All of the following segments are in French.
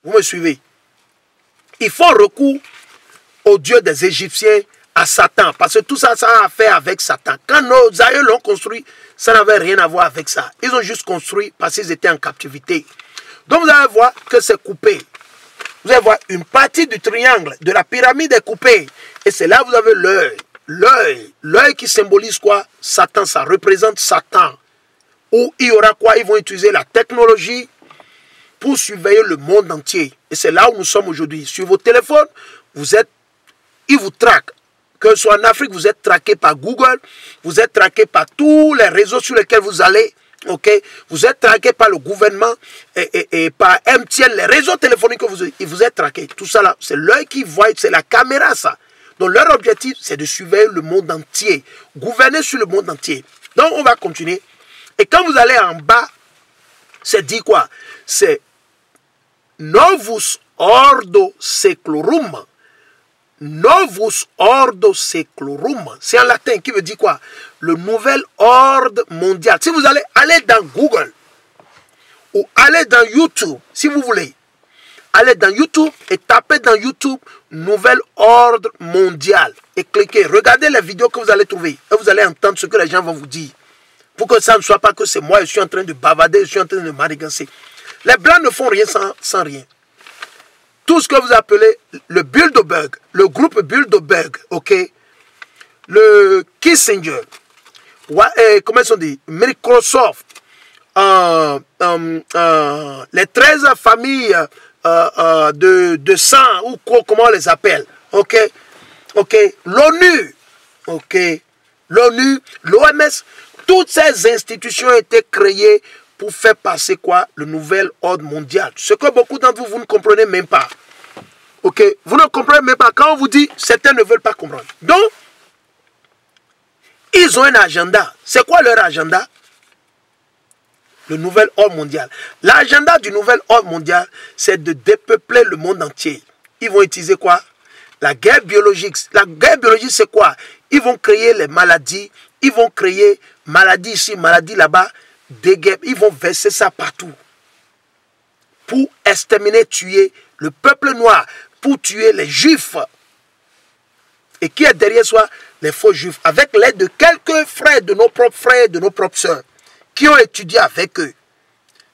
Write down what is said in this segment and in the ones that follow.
Vous me suivez? Ils font recours au Dieu des Égyptiens, à Satan. Parce que tout ça, ça a à faire avec Satan. Quand nos aïeux l'ont construit, ça n'avait rien à voir avec ça. Ils ont juste construit parce qu'ils étaient en captivité. Donc vous allez voir que c'est coupé. Vous allez voir une partie du triangle, de la pyramide est coupée. Et c'est là que vous avez l'œil. L'œil qui symbolise quoi? Satan, ça représente Satan. Où il y aura quoi? Ils vont utiliser la technologie pour surveiller le monde entier. Et c'est là où nous sommes aujourd'hui. Sur vos téléphones, ils vous traquent. Que ce soit en Afrique, vous êtes traqué par Google, vous êtes traqué par tous les réseaux sur lesquels vous allez. Okay? Vous êtes traqué par le gouvernement et par MTN, les réseaux téléphoniques que vous êtes traqué. Tout ça là, c'est l'œil qui voit, c'est la caméra ça. Donc leur objectif, c'est de surveiller le monde entier, gouverner sur le monde entier. Donc on va continuer. Et quand vous allez en bas, c'est dit quoi? C'est Novus Ordo Seclorum. Novus Ordo Seclorum. C'est en latin qui veut dire quoi? Le nouvel ordre mondial. Si vous allez dans Google ou aller dans YouTube, si vous voulez, allez dans YouTube et tapez dans YouTube nouvel ordre mondial et cliquez. Regardez les vidéos que vous allez trouver et vous allez entendre ce que les gens vont vous dire. Pour que ça ne soit pas que c'est moi, je suis en train de bavarder, je suis en train de marigancer. Les Blancs ne font rien sans rien. Tout ce que vous appelez le Bilderberg, le groupe Bilderberg, ok, le Kissinger, comment ils sont dit, Microsoft, les 13 familles de sang, ou comment on les appelle, ok, l'ONU, ok, l'ONU, l'OMS, toutes ces institutions ont été créées pour faire passer quoi? Le nouvel ordre mondial. Ce que beaucoup d'entre vous ne comprenez même pas. Ok? Vous ne comprenez même pas. Quand on vous dit, certains ne veulent pas comprendre. Donc, ils ont un agenda. C'est quoi leur agenda? Le nouvel ordre mondial. L'agenda du nouvel ordre mondial, c'est de dépeupler le monde entier. Ils vont utiliser quoi? La guerre biologique. La guerre biologique, c'est quoi? Ils vont créer les maladies. Ils vont créer maladie ici, maladie là-bas. Des guerres, ils vont verser ça partout pour exterminer, tuer le peuple noir, pour tuer les juifs. Et qui est derrière soi? Les faux juifs, avec l'aide de quelques frères, de nos propres sœurs, qui ont étudié avec eux.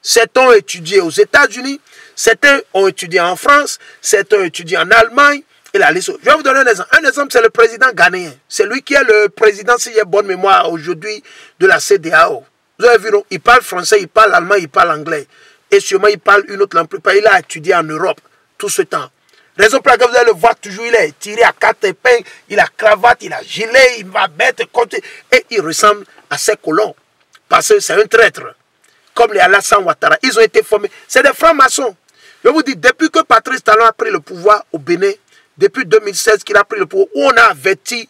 Certains ont étudié aux États-Unis, certains ont étudié en France, certains ont étudié en Allemagne. Et la liste. Je vais vous donner un exemple. Un exemple, c'est le président ghanéen. C'est lui qui est le président, si j'ai bonne mémoire, aujourd'hui, de la CEDEAO. Vous avez vu, non? Il parle français, il parle allemand, il parle anglais. Et sûrement, il parle une autre langue. Il a étudié en Europe tout ce temps. Raison pour laquelle vous allez le voir toujours, il est tiré à 4 épingles, il a cravate, il a gilet, il va mettre côté. Et il ressemble à ses colons. Parce que c'est un traître. Comme les Alassane Ouattara. Ils ont été formés. C'est des francs-maçons. Je vous dis, depuis que Patrice Talon a pris le pouvoir au Bénin, depuis 2016 qu'il a pris le pouvoir, on a averti.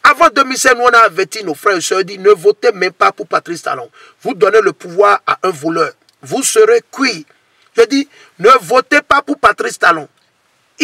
Avant 2016, nous on a averti nos frères et sœurs, dit ne votez même pas pour Patrice Talon. Vous donnez le pouvoir à un voleur. Vous serez cuits. Je dis, ne votez pas pour Patrice Talon.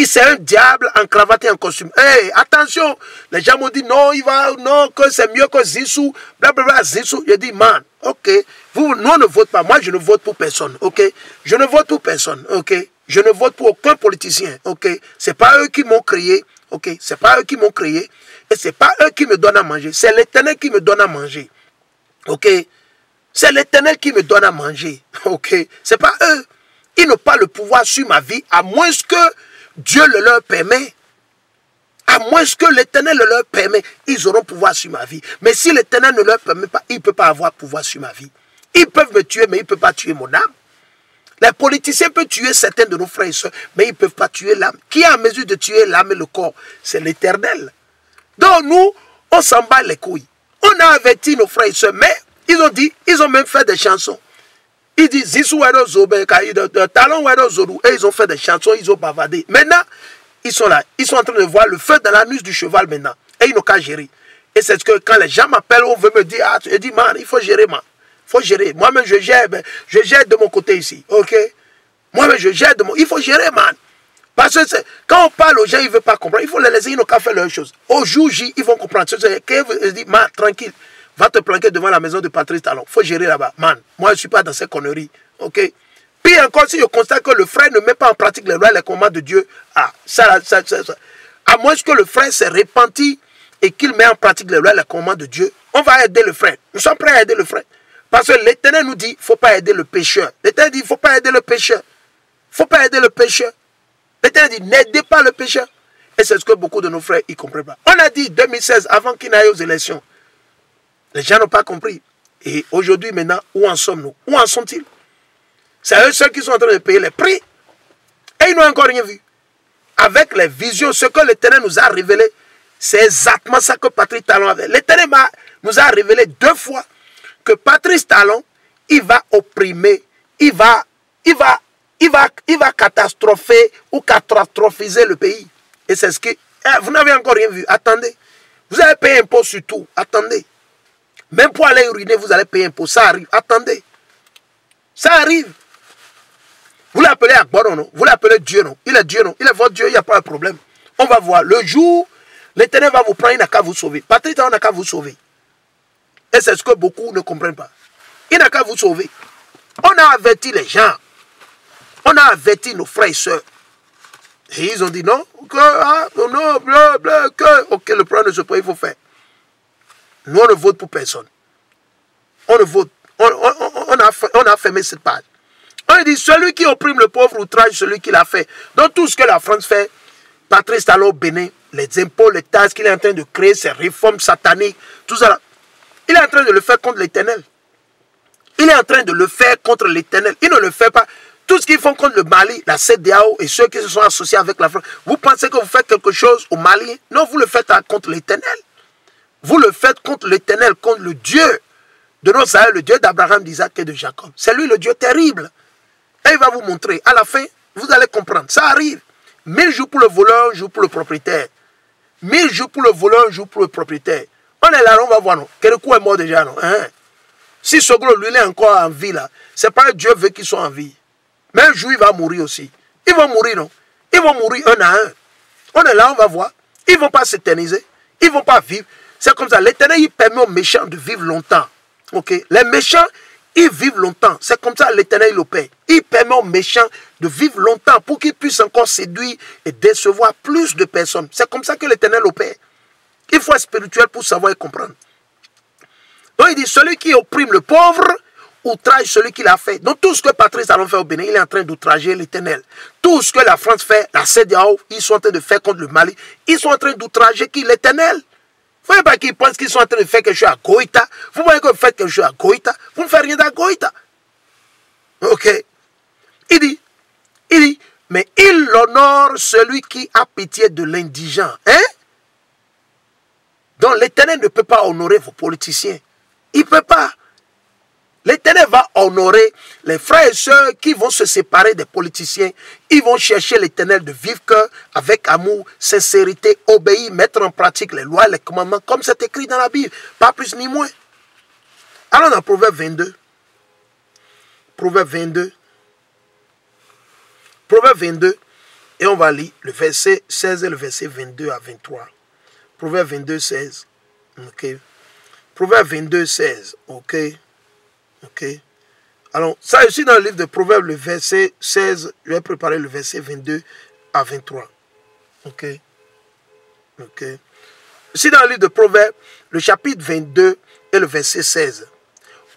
C'est un diable en cravate et en costume. Hey, attention, les gens m'ont dit non, non, que c'est mieux que Zissou, blablabla, Zissou. Je dis, man, ok, nous on ne vote pas. Moi, je ne vote pour personne, ok. Je ne vote pour personne, ok. Je ne vote pour aucun politicien, ok. C'est pas eux qui m'ont créé, ok. C'est pas eux qui m'ont créé. Et c'est pas eux qui me donnent à manger. C'est l'Éternel qui me donne à manger, ok. C'est l'Éternel qui me donne à manger, ok. C'est pas eux. Ils n'ont pas le pouvoir sur ma vie, à moins que Dieu le leur permet. À moins que l'Éternel le leur permet, ils auront pouvoir sur ma vie. Mais si l'Éternel ne leur permet pas, il ne peut pas avoir pouvoir sur ma vie. Ils peuvent me tuer, mais ils ne peuvent pas tuer mon âme. Les politiciens peuvent tuer certains de nos frères et soeurs, mais ils ne peuvent pas tuer l'âme. Qui est en mesure de tuer l'âme et le corps? C'est l'Éternel. Donc nous, on s'en bat les couilles. On a averti nos frères et soeurs, mais ils ont dit, ils ont même fait des chansons. Ils disent Zissou Wedo Zobeka, Talon Wedo Zodou, et ils ont fait des chansons, ils ont bavardé. Maintenant, ils sont là, ils sont en train de voir le feu dans l'anus du cheval maintenant. Et ils n'ont qu'à gérer. Et c'est ce que quand les gens m'appellent, on veut me dire, ah, je dis, man, il faut gérer, man. Il faut gérer. Moi-même, je gère de mon côté ici. Ok? Moi-même, je gère de mon. Il faut gérer, man. Parce que quand on parle aux gens, ils ne veulent pas comprendre. Il faut les laisser, ils n'ont qu'à faire leurs choses. Au jour J, ils vont comprendre. Ils disent, man, tranquille. Va te planquer devant la maison de Patrice Talon. Il faut gérer là-bas. Man, moi, je ne suis pas dans ces conneries. Ok? Puis encore, si je constate que le frère ne met pas en pratique les lois et les commandements de Dieu, à moins que le frère s'est repenti et qu'il met en pratique les lois et les commandements de Dieu, on va aider le frère. Nous sommes prêts à aider le frère. Parce que l'Éternel nous dit, il ne faut pas aider le pécheur. L'Éternel dit, il ne faut pas aider le pécheur. Il ne faut pas aider le pécheur. L'Éternel dit, n'aidez pas le pécheur. Et c'est ce que beaucoup de nos frères ne comprennent pas. On a dit 2016, avant qu'il n'aille aux élections. Les gens n'ont pas compris. Et aujourd'hui, maintenant, où en sommes-nous? Où en sont-ils? C'est eux seuls qui sont en train de payer les prix. Et ils n'ont encore rien vu. Avec les visions, ce que l'Éternel nous a révélé, c'est exactement ça que Patrice Talon avait. L'Éternel nous a révélé 2 fois que Patrice Talon, il va opprimer, il va catastropher ou catastrophiser le pays. Et c'est ce que... vous n'avez encore rien vu. Attendez. Vous allez payer impôt sur tout. Attendez. Même pour aller uriner, vous allez payer impôt. Ça arrive. Attendez. Ça arrive. Vous l'appelez Akbar, non? Vous l'appelez Dieu, non? Il est Dieu, non? Il est votre Dieu, il n'y a pas de problème. On va voir. Le jour, l'Éternel va vous prendre, il n'a qu'à vous sauver. Patrice Talon n'a qu'à vous sauver. Et c'est ce que beaucoup ne comprennent pas. Il n'a qu'à vous sauver. On a averti les gens. On a averti nos frères et sœurs. Et ils ont dit non, ok, le problème de ce pays, il faut faire. Nous, on ne vote pour personne. On ne vote. On a fermé cette page. On dit, celui qui opprime le pauvre outrage, celui qui l'a fait. Donc tout ce que la France fait, Patrice Talon Bénin, les impôts, les taxes qu'il est en train de créer, ces réformes sataniques, tout ça, il est en train de le faire contre l'Éternel. Il est en train de le faire contre l'Éternel. Il ne le fait pas. Tout ce qu'ils font contre le Mali, la CEDEAO et ceux qui se sont associés avec la France, vous pensez que vous faites quelque chose au Mali? Non, vous le faites contre l'Éternel. Vous le faites contre l'Éternel, contre le Dieu de nos aïeux, le Dieu d'Abraham, d'Isaac et de Jacob. C'est lui le Dieu terrible. Et il va vous montrer. À la fin, vous allez comprendre. Ça arrive. 1000 jours pour le voleur, 1 jour pour le propriétaire. 1000 jours pour le voleur, 1 jour pour le propriétaire. On est là, on va voir, non? Kérékou est mort déjà, non? Hein? Si Soglo, lui, il est encore en vie, là, c'est pas Dieu veut qu'il soit en vie. Mais un jour, il va mourir aussi. Ils vont mourir, non? Ils vont mourir un à un. On est là, on va voir. Ils ne vont pas s'éterniser. Ils ne vont pas vivre. C'est comme ça. L'Éternel, il permet aux méchants de vivre longtemps. Ok? Les méchants, ils vivent longtemps. C'est comme ça l'Éternel, il opère. Il permet aux méchants de vivre longtemps pour qu'ils puissent encore séduire et décevoir plus de personnes. C'est comme ça que l'Éternel opère. Il faut être spirituel pour savoir et comprendre. Donc il dit, celui qui opprime le pauvre, outrage celui qui l'a fait. Donc tout ce que Patrice Talon fait au Bénin, il est en train d'outrager l'Éternel. Tout ce que la France fait, la CEDEAO, ils sont en train de faire contre le Mali, ils sont en train d'outrager qui? L'Éternel. Vous ne voyez pas qu'ils pensent qu'ils sont en train de faire quelque chose à Goïta. Vous voyez que vous faites quelque chose à Goïta. Vous ne faites rien à Goïta. Ok. Il dit, mais il honore celui qui a pitié de l'indigent. Hein? Donc l'Éternel ne peut pas honorer vos politiciens. Il ne peut pas. L'Éternel va honorer les frères et sœurs qui vont se séparer des politiciens. Ils vont chercher l'Éternel de vivre cœur, avec amour, sincérité, obéir, mettre en pratique les lois, les commandements, comme c'est écrit dans la Bible. Pas plus ni moins. Allons dans Proverbe 22. Proverbe 22. Proverbe 22. Et on va lire le verset 16 et le verset 22 à 23. Proverbe 22, 16. Ok. Proverbe 22, 16. Ok. Ok. Alors, ça aussi dans le livre de Proverbes, le verset 16, je vais préparer le verset 22 à 23. Ok. Ok. Ici dans le livre de Proverbes, le chapitre 22 et le verset 16.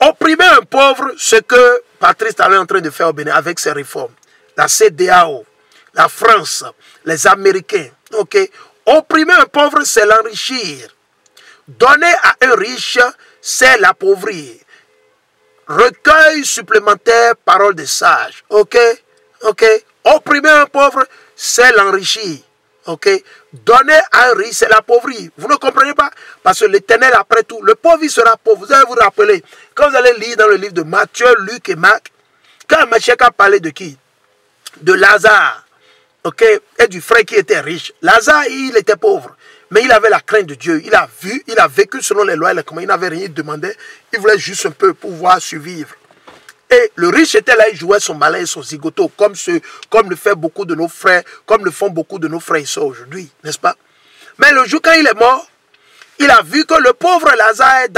Opprimer un pauvre, ce que Patrice Talon est en train de faire au Bénin avec ses réformes. La CEDEAO, la France, les Américains. Ok. Opprimer un pauvre, c'est l'enrichir. Donner à un riche, c'est l'appauvrir. Recueil supplémentaire, parole des sages. Ok? Ok? Opprimer un pauvre, c'est l'enrichir. Ok? Donner à un riche, c'est l'appauvrir. Vous ne comprenez pas? Parce que l'Éternel, après tout, le pauvre, il sera pauvre. Vous allez vous rappeler, quand vous allez lire dans le livre de Matthieu, Luc et Marc, quand Matthieu a parlé de qui? De Lazare. Ok? Et du frère qui était riche. Lazare, il était pauvre. Mais il avait la crainte de Dieu. Il a vu, il a vécu selon les lois et les commandements. Il n'avait rien demandé. Il voulait juste un peu pouvoir survivre. Et le riche était là, il jouait son malin et son zigoto, comme le font beaucoup de nos frères, comme le font beaucoup de nos frères et sœurs aujourd'hui, n'est-ce pas? Mais le jour quand il est mort, il a vu que le pauvre Lazare est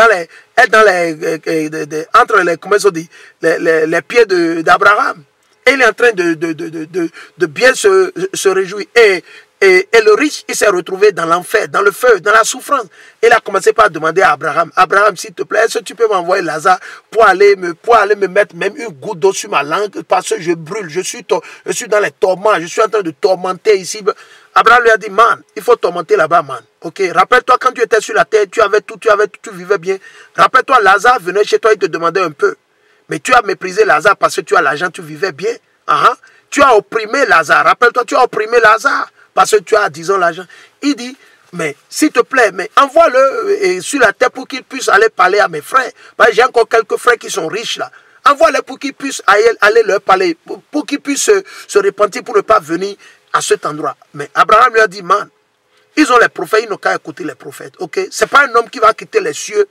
entre les, comment ils ont dit, les pieds d'Abraham. Et il est en train de bien se réjouir. Et le riche, il s'est retrouvé dans l'enfer, dans le feu, dans la souffrance. Il a commencé par demander à Abraham, Abraham, s'il te plaît, est-ce que tu peux m'envoyer Lazare pour aller me mettre même une goutte d'eau sur ma langue, parce que je brûle, je suis dans les tourments, je suis en train de tourmenter ici. Abraham lui a dit, man, il faut tourmenter là-bas, man. Ok, rappelle-toi quand tu étais sur la terre, tu avais tout, tu vivais bien. Rappelle-toi, Lazare venait chez toi, il te demandait un peu. Mais tu as méprisé Lazare parce que tu as l'argent, tu vivais bien. Tu as opprimé Lazare. Rappelle-toi, tu as opprimé Lazare parce que tu as, disons, l'argent. Il dit, mais s'il te plaît, mais envoie-le sur la terre pour qu'il puisse aller parler à mes frères. J'ai encore quelques frères qui sont riches là. Envoie-les pour qu'ils puissent aller leur parler, pour qu'ils puissent se repentir pour ne pas venir à cet endroit. Mais Abraham lui a dit, man, ils ont les prophètes, ils n'ont qu'à écouter les prophètes. Ok, c'est pas un homme qui va quitter les cieux,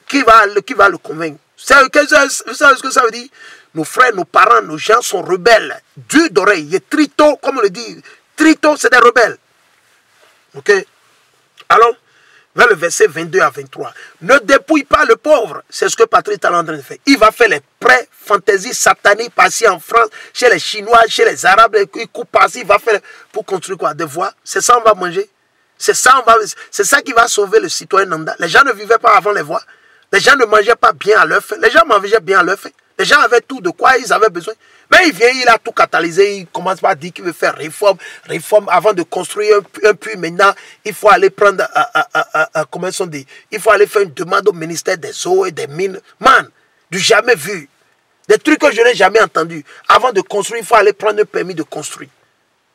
qui va le convaincre. Vous savez ce que ça veut dire? Nos frères, nos parents, nos gens sont rebelles. Durs d'oreille. Et trito, comme on le dit, trito, c'est des rebelles. Ok? Alors, vers le verset 22 à 23. Ne dépouille pas le pauvre. C'est ce que Patrice Talon est en train de faire. Il va faire les prêts, fantaisies sataniques par-ci en France, chez les Chinois, chez les Arabes. Il coupe par-ci, il va faire pour construire quoi? Des voies. C'est ça on va manger. C'est ça qui va sauver le citoyen lambda. Les gens ne vivaient pas avant les voies. Les gens ne mangeaient pas bien à leur faim. Les gens mangeaient bien à leur faim. Les gens avaient tout de quoi ils avaient besoin. Mais il vient, il a tout catalysé. Il commence par dire qu'il veut faire réforme. Réforme avant de construire un puits. Maintenant, il faut aller prendre, il faut aller faire une demande au ministère des eaux et des mines. Man, du jamais vu. Des trucs que je n'ai jamais entendus. Avant de construire, il faut aller prendre un permis de construire.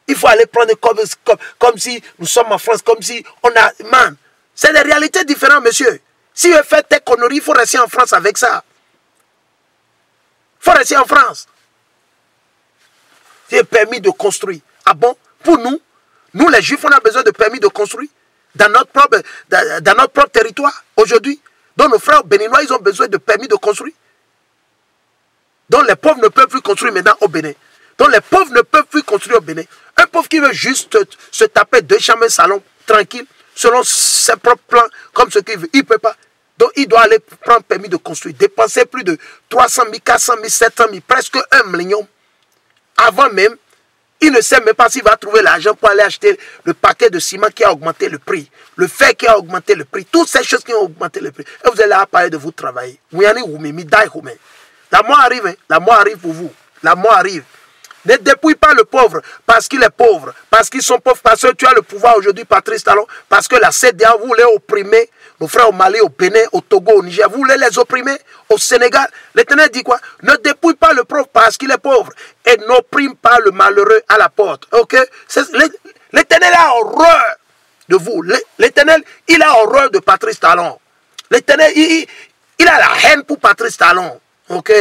Il faut aller prendre comme si nous sommes en France, comme si on a... Man, c'est des réalités différentes, monsieur. Si vous faites des conneries, il faut rester en France avec ça. Il faut rester en France. C'est permis de construire. Ah bon? Pour nous les Juifs, on a besoin de permis de construire dans notre propre territoire aujourd'hui. Donc nos frères béninois, ils ont besoin de permis de construire. Donc les pauvres ne peuvent plus construire maintenant au Bénin. Donc les pauvres ne peuvent plus construire au Bénin. Un pauvre qui veut juste se taper 2 chambres, un salon, tranquille, selon ses propres plans, comme ce qu'il veut, il ne peut pas. Donc il doit aller prendre permis de construire, dépenser plus de 300 000, 400 000, 700 000, presque 1 million. Avant même, il ne sait même pas s'il va trouver l'argent pour aller acheter le paquet de ciment qui a augmenté le prix, le fer qui a augmenté le prix, toutes ces choses qui ont augmenté le prix. Et vous allez là parler de vous travailler. La mort arrive, hein? La mort arrive pour vous. La mort arrive. Ne dépouille pas le pauvre parce qu'il est pauvre, parce qu'ils sont pauvres, parce que tu as le pouvoir aujourd'hui, Patrice Talon, parce que la CEDEAO voulait opprimer nos frères au Mali, au Bénin, au Togo, au Niger, vous voulez les opprimer au Sénégal. L'Éternel dit quoi? Ne dépouille pas le pauvre parce qu'il est pauvre et n'opprime pas le malheureux à la porte. Ok? L'Éternel a horreur de vous. L'Éternel, il a horreur de Patrice Talon. L'Éternel, il a la haine pour Patrice Talon. Ok?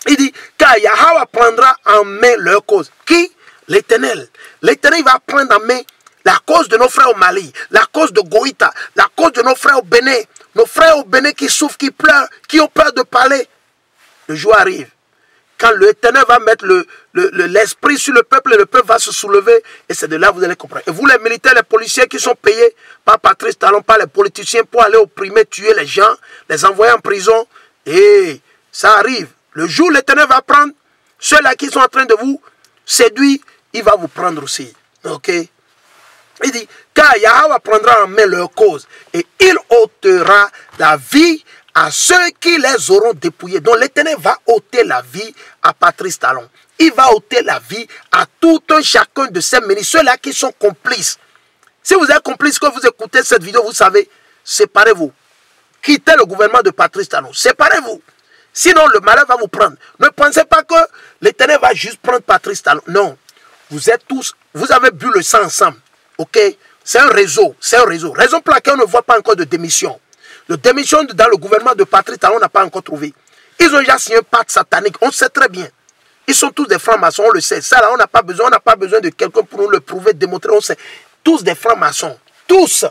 Il dit, car Yahweh prendra en main leur cause. Qui? L'Éternel. L'Éternel va prendre en main la cause de nos frères au Mali, la cause de Goïta, la cause de nos frères au Bénin. Nos frères au Bénin qui souffrent, qui pleurent, qui ont peur de parler. Le jour arrive. Quand l'Éternel va mettre l'esprit sur le peuple va se soulever. Et c'est de là que vous allez comprendre. Et vous, les militaires, les policiers qui sont payés par Patrice Talon, par les politiciens pour aller opprimer, tuer les gens, les envoyer en prison. Et ça arrive. Le jour où l'Éternel va prendre ceux-là qui sont en train de vous séduire, il va vous prendre aussi. Ok? Il dit, car Yahweh prendra en main leur cause et il ôtera la vie à ceux qui les auront dépouillés. Donc l'Éternel va ôter la vie à Patrice Talon. Il va ôter la vie à tout un chacun de ces ministres, ceux-là qui sont complices. Si vous êtes complice, quand vous écoutez cette vidéo, vous savez, séparez-vous. Quittez le gouvernement de Patrice Talon. Séparez-vous. Sinon, le malheur va vous prendre. Ne pensez pas que l'Éternel va juste prendre Patrice Talon. Non. Vous êtes tous, vous avez bu le sang ensemble. Ok? C'est un réseau. C'est un réseau. Raison pour laquelle on ne voit pas encore de démission. De démission dans le gouvernement de Patrice Talon, on n'a pas encore trouvé. Ils ont déjà signé un pacte satanique. On sait très bien. Ils sont tous des francs-maçons, on le sait. Ça là, on n'a pas besoin de quelqu'un pour nous le prouver, démontrer. On sait. Tous des francs-maçons. Tous.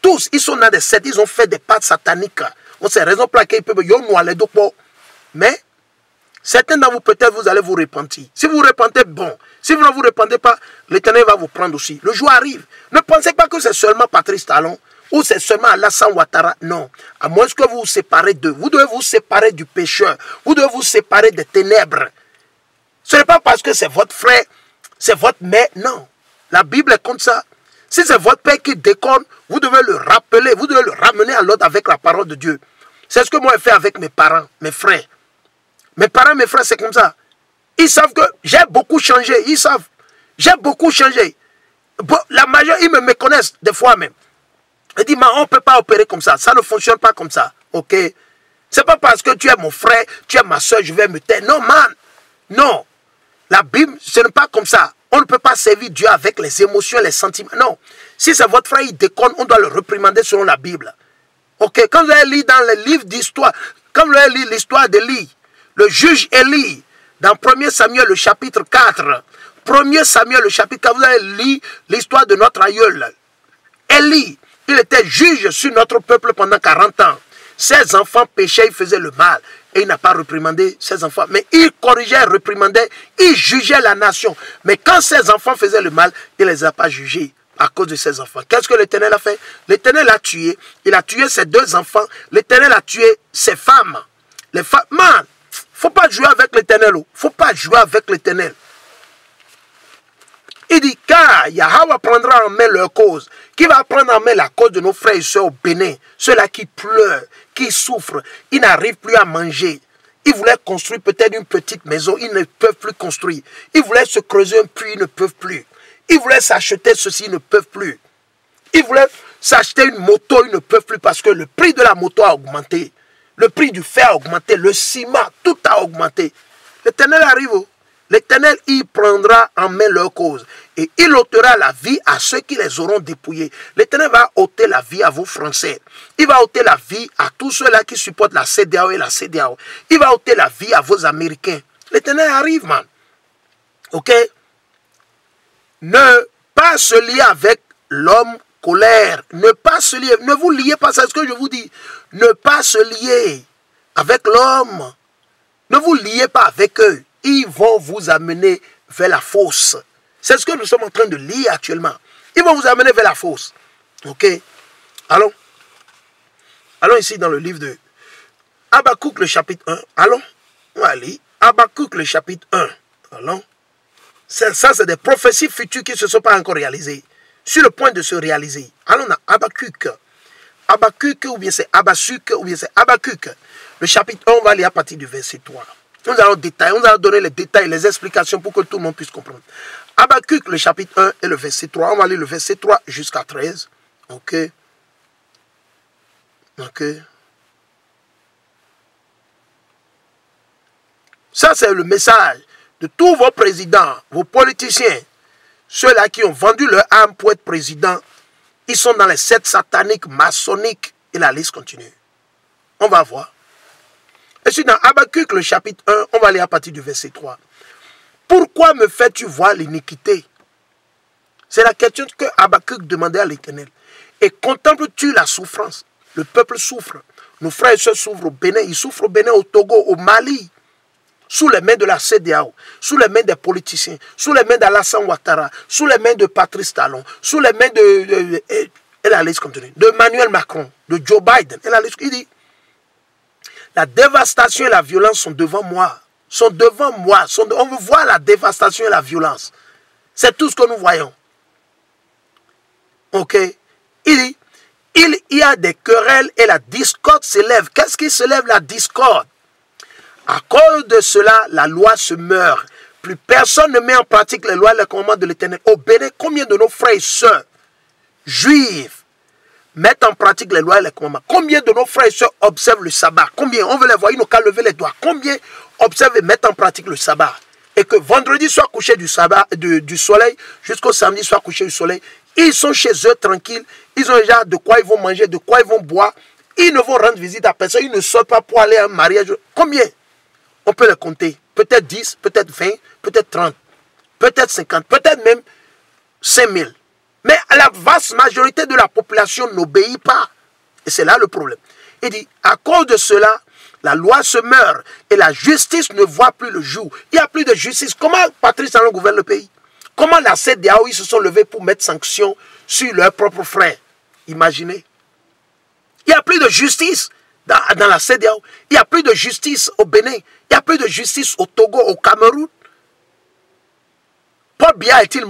Tous. Ils sont dans des sectes. Ils ont fait des pactes sataniques. On sait. Raison pour laquelle ils peuvent. Mais certains d'entre vous, peut-être, vous allez vous repentir. Si vous vous repentez, bon. Si vous ne vous repentez pas, l'Éternel va vous prendre aussi. Le jour arrive. Ne pensez pas que c'est seulement Patrice Talon ou c'est seulement Alassane Ouattara. Non. À moins que vous vous séparez d'eux. Vous devez vous séparer du pécheur. Vous devez vous séparer des ténèbres. Ce n'est pas parce que c'est votre frère, c'est votre mère, non. La Bible est comme ça. Si c'est votre père qui déconne, vous devez le rappeler, vous devez le ramener à l'ordre avec la parole de Dieu. C'est ce que moi j'ai fait avec mes parents, mes frères. Mes parents, mes frères, c'est comme ça. Ils savent que j'ai beaucoup changé, ils savent. J'ai beaucoup changé. Bon, la majeure, ils me méconnaissent des fois même. Ils disent, on ne peut pas opérer comme ça, ça ne fonctionne pas comme ça, ok? C'est pas parce que tu es mon frère, tu es ma soeur, je vais me taire. Non, man, non. La Bible, ce n'est pas comme ça. On ne peut pas servir Dieu avec les émotions, les sentiments. Non. Si c'est votre frère, il déconne, on doit le réprimander selon la Bible. Ok, quand vous allez lire dans les livres d'histoire, quand vous allez lire l'histoire d'Élie, le juge Élie, dans 1 Samuel, le chapitre 4, 1 Samuel, le chapitre 4, vous allez lire l'histoire de notre aïeul. Élie, il était juge sur notre peuple pendant 40 ans. Ses enfants péchaient, ils faisaient le mal. Et il n'a pas réprimandé ses enfants. Mais il corrigeait, réprimandait, il jugeait la nation. Mais quand ses enfants faisaient le mal, il ne les a pas jugés à cause de ses enfants. Qu'est-ce que l'Éternel a fait? L'Éternel a tué. Il a tué ses 2 enfants. L'Éternel a tué ses femmes. Les femmes, man, il ne faut pas jouer avec l'Éternel. Il ne faut pas jouer avec l'Éternel. Il dit, car Yahweh prendra en main leur cause. Qui va prendre en main la cause de nos frères et sœurs au Bénin? Ceux-là qui pleurent, qui souffrent, ils n'arrivent plus à manger. Ils voulaient construire peut-être une petite maison, ils ne peuvent plus construire. Ils voulaient se creuser un puits, ils ne peuvent plus. Ils voulaient s'acheter ceci, ils ne peuvent plus. Ils voulaient s'acheter une moto, ils ne peuvent plus parce que le prix de la moto a augmenté. Le prix du fer a augmenté, le ciment, tout a augmenté. L'Éternel arrive. L'Éternel, il prendra en main leur cause et il ôtera la vie à ceux qui les auront dépouillés. L'Éternel va ôter la vie à vos Français. Il va ôter la vie à tous ceux-là qui supportent la CEDEAO et la CEDEAO. Il va ôter la vie à vos Américains. L'Éternel arrive, man. Ok? Ne pas se lier avec l'homme colère. Ne pas se lier. Ne vous liez pas, c'est ce que je vous dis. Ne pas se lier avec l'homme. Ne vous liez pas avec eux. Ils vont vous amener vers la fosse. C'est ce que nous sommes en train de lire actuellement. Ils vont vous amener vers la fosse. Ok? Allons. Allons ici dans le livre de Habakkuk, le chapitre 1. Allons. On va lire. Habakkuk, le chapitre 1. Allons. Ça, c'est des prophéties futures qui ne se sont pas encore réalisées. Sur le point de se réaliser. Allons dans Habakkuk. Habakkuk, ou bien c'est Habakkuk, ou bien c'est Habakkuk. Le chapitre 1, on va lire à partir du verset 3. Nous allons détailler, on va donner les détails, les explications pour que tout le monde puisse comprendre. Habakkuk, le chapitre 1 et le verset 3. On va lire le verset 3 jusqu'à 13. Ok. Ok. Ça, c'est le message de tous vos présidents, vos politiciens. Ceux-là qui ont vendu leur âme pour être président, ils sont dans les sectes sataniques, maçonniques, et la liste continue. On va voir. Et c'est dans Habakkuk, le chapitre 1, on va aller à partir du verset 3. Pourquoi me fais-tu voir l'iniquité? C'est la question que Habakkuk demandait à l'Éternel. Et contemples-tu la souffrance? Le peuple souffre. Nos frères et sœurs souffrent au Bénin. Ils souffrent au Bénin, au Togo, au Mali. Sous les mains de la CEDEAO, sous les mains des politiciens, sous les mains d'Alassane Ouattara, sous les mains de Patrice Talon, sous les mains et la liste continue, de Emmanuel Macron, de Joe Biden. Et la liste, il dit, la dévastation et la violence sont devant moi. Sont devant moi. On veut voir la dévastation et la violence. C'est tout ce que nous voyons. Ok. Il dit, il y a des querelles et la discorde s'élève. Qu'est-ce qui s'élève? La discorde. À cause de cela, la loi se meurt. Plus personne ne met en pratique les lois et les commandements de l'Éternel. Au Bénin, combien de nos frères et sœurs juifs mettent en pratique les lois et les commandements? Combien de nos frères et sœurs observent le sabbat? Combien? On veut les voir, ils n'ont qu'à lever les doigts. Combien observent et mettent en pratique le sabbat? Et que vendredi soit couché du sabbat, du soleil, jusqu'au samedi soit couché du soleil. Ils sont chez eux tranquilles. Ils ont déjà de quoi ils vont manger, de quoi ils vont boire. Ils ne vont rendre visite à personne. Ils ne sortent pas pour aller à un mariage. Combien? On peut les compter. Peut-être 10, peut-être 20, peut-être 30, peut-être 50, peut-être même 5000. Mais la vaste majorité de la population n'obéit pas. Et c'est là le problème. Il dit, à cause de cela, la loi se meurt et la justice ne voit plus le jour. Il n'y a plus de justice. Comment Patrice Talon gouverne le pays? Comment la CEDEAO, ils se sont levés pour mettre sanction sur leurs propres frères? Imaginez. Il n'y a plus de justice dans la CEDEAO. Il n'y a plus de justice au Bénin. Il n'y a plus de justice au Togo, au Cameroun. Pourquoi Biya est-il